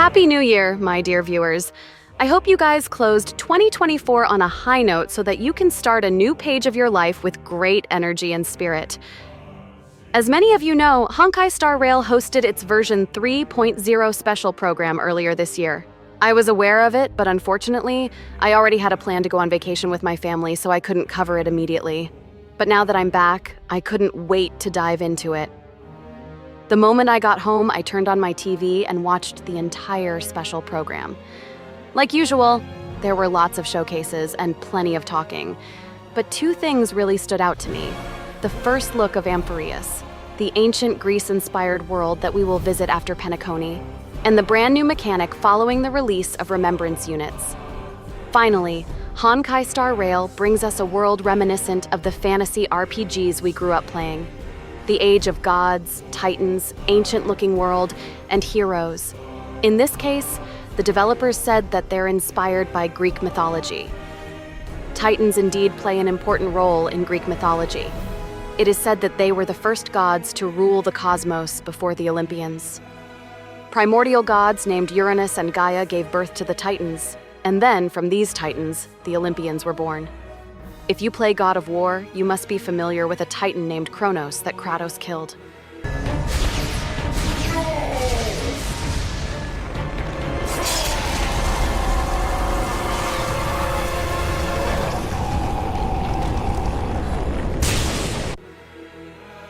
Happy New Year, my dear viewers. I hope you guys closed 2024 on a high note so that you can start a new page of your life with great energy and spirit. As many of you know, Honkai Star Rail hosted its version 3.0 special program earlier this year. I was aware of it, but unfortunately, I already had a plan to go on vacation with my family, so I couldn't cover it immediately. But now that I'm back, I couldn't wait to dive into it. The moment I got home, I turned on my TV and watched the entire special program. Like usual, there were lots of showcases and plenty of talking, but two things really stood out to me. The first look of Amphoreus, the ancient Greece-inspired world that we will visit after Penacony, and the brand new mechanic following the release of Remembrance units. Finally, Honkai Star Rail brings us a world reminiscent of the fantasy RPGs we grew up playing. The age of gods, titans, ancient-looking world, and heroes. In this case, the developers said that they're inspired by Greek mythology. Titans indeed play an important role in Greek mythology. It is said that they were the first gods to rule the cosmos before the Olympians. Primordial gods named Uranus and Gaia gave birth to the Titans, and then from these Titans, the Olympians were born. If you play God of War, you must be familiar with a Titan named Kronos that Kratos killed.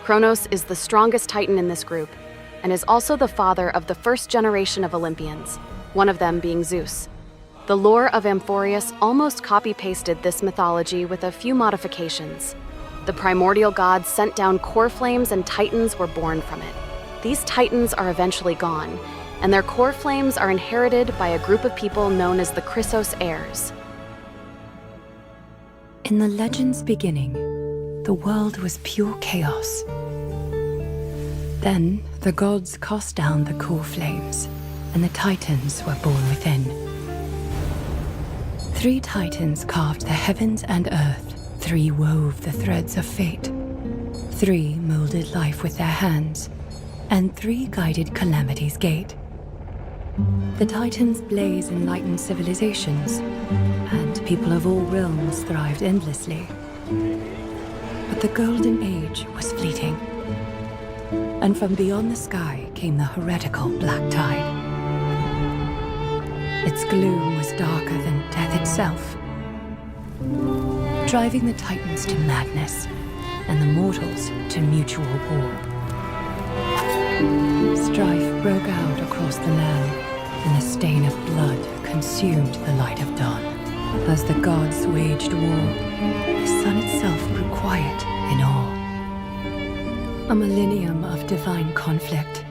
Kronos is the strongest Titan in this group, and is also the father of the first generation of Olympians, one of them being Zeus. The lore of Amphoreus almost copy-pasted this mythology with a few modifications. The primordial gods sent down core flames and titans were born from it. These titans are eventually gone, and their core flames are inherited by a group of people known as the Chrysos heirs. In the legend's beginning, the world was pure chaos. Then the gods cast down the core flames, and the titans were born within. 3 titans carved the heavens and earth, 3 wove the threads of fate, 3 molded life with their hands, and 3 guided calamity's gate. The titans' blaze enlightened civilizations, and people of all realms thrived endlessly. But the golden age was fleeting, and from beyond the sky came the heretical black tide. Its gloom was darker than death itself, driving the titans to madness and the mortals to mutual war. Strife broke out across the land, and the stain of blood consumed the light of dawn. As the gods waged war, the sun itself grew quiet in awe. A millennium of divine conflict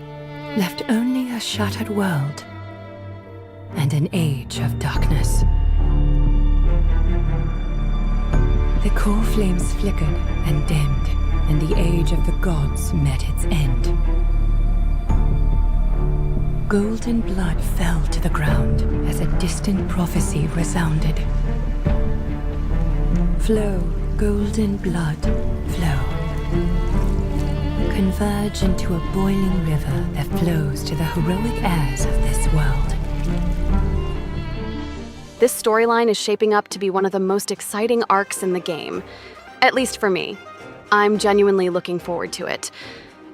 left only a shattered world and an age of darkness. The core flames flickered and dimmed, and the age of the gods met its end. Golden blood fell to the ground as a distant prophecy resounded. Flow, golden blood, flow. Converge into a boiling river that flows to the heroic heirs of this world. This storyline is shaping up to be one of the most exciting arcs in the game, at least for me. I'm genuinely looking forward to it.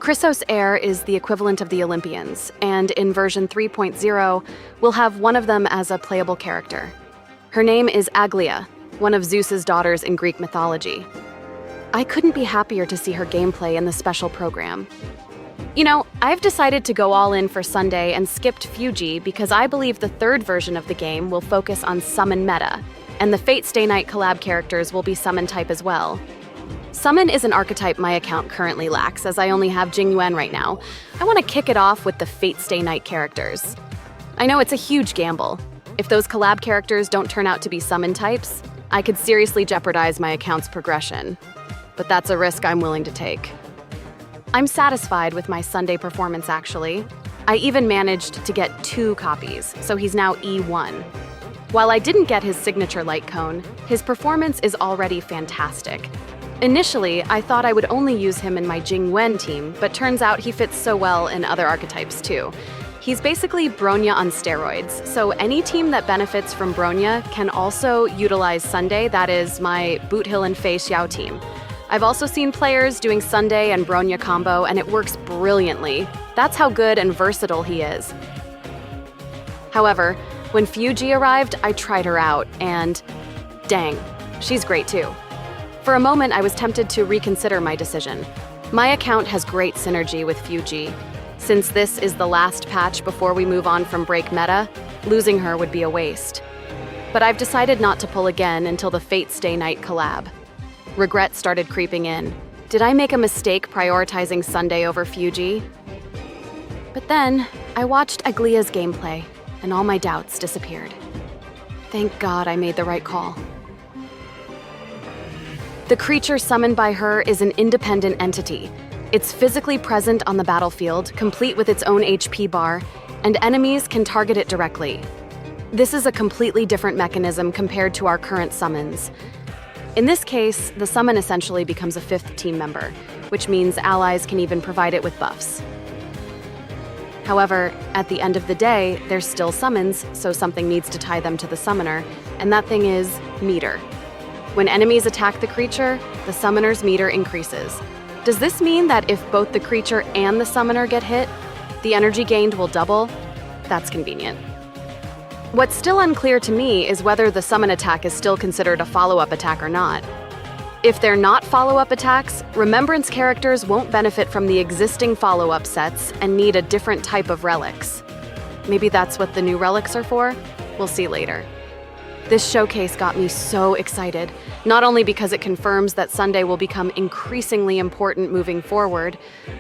Chrysos heir is the equivalent of the Olympians, and in version 3.0, we'll have one of them as a playable character. Her name is Aglaea, one of Zeus's daughters in Greek mythology. I couldn't be happier to see her gameplay in the special program. You know, I've decided to go all in for Sunday and skipped Fuji because I believe the third version of the game will focus on summon meta, and the Fate Stay Night collab characters will be summon type as well. Summon is an archetype my account currently lacks, as I only have Jingyuan right now. I want to kick it off with the Fate Stay Night characters. I know it's a huge gamble. If those collab characters don't turn out to be summon types, I could seriously jeopardize my account's progression. But that's a risk I'm willing to take. I'm satisfied with my Sunday performance, actually. I even managed to get 2 copies, so he's now E1. While I didn't get his signature light cone, his performance is already fantastic. Initially, I thought I would only use him in my Jingyuan team, but turns out he fits so well in other archetypes too. He's basically Bronya on steroids, so any team that benefits from Bronya can also utilize Sunday, that is my Boot Hill and Fei Xiao team. I've also seen players doing Sunday and Bronya combo, and it works brilliantly. That's how good and versatile he is. However, when Fuji arrived, I tried her out, and dang, she's great too. For a moment, I was tempted to reconsider my decision. My account has great synergy with Fuji. Since this is the last patch before we move on from break meta, losing her would be a waste. But I've decided not to pull again until the Fate Stay Night collab. Regret started creeping in. Did I make a mistake prioritizing Sunday over Fuji? But then, I watched Aglaea's gameplay, and all my doubts disappeared. Thank God I made the right call. The creature summoned by her is an independent entity. It's physically present on the battlefield, complete with its own HP bar, and enemies can target it directly. This is a completely different mechanism compared to our current summons. In this case, the summon essentially becomes a fifth team member, which means allies can even provide it with buffs. However, at the end of the day, they're still summons, so something needs to tie them to the summoner, and that thing is meter. When enemies attack the creature, the summoner's meter increases. Does this mean that if both the creature and the summoner get hit, the energy gained will double? That's convenient. What's still unclear to me is whether the summon attack is still considered a follow-up attack or not. If they're not follow-up attacks, Remembrance characters won't benefit from the existing follow-up sets and need a different type of relics. Maybe that's what the new relics are for? We'll see later. This showcase got me so excited, not only because it confirms that Sunday will become increasingly important moving forward,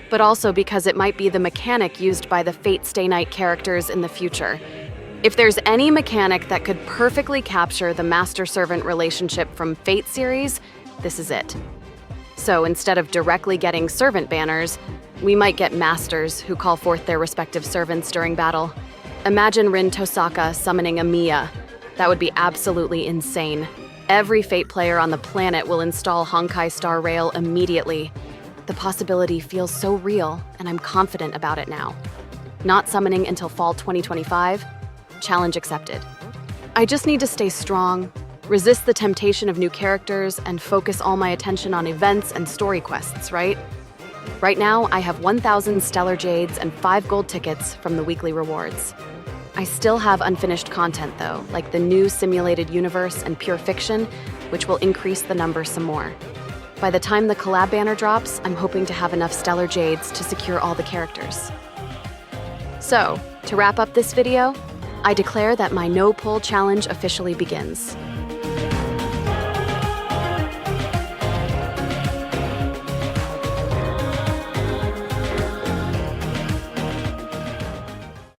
but also because it might be the mechanic used by the Fate Stay Night characters in the future. If there's any mechanic that could perfectly capture the master-servant relationship from Fate series, this is it. So instead of directly getting servant banners, we might get masters who call forth their respective servants during battle. Imagine Rin Tosaka summoning a Mia. That would be absolutely insane. Every Fate player on the planet will install Honkai Star Rail immediately. The possibility feels so real, and I'm confident about it now. Not summoning until fall 2025? Challenge accepted. I just need to stay strong, resist the temptation of new characters, and focus all my attention on events and story quests, right? Right now, I have 1,000 Stellar Jades and 5 gold tickets from the weekly rewards. I still have unfinished content though, like the new simulated universe and pure fiction, which will increase the number some more. By the time the collab banner drops, I'm hoping to have enough Stellar Jades to secure all the characters. So, to wrap up this video, I declare that my no-pull challenge officially begins.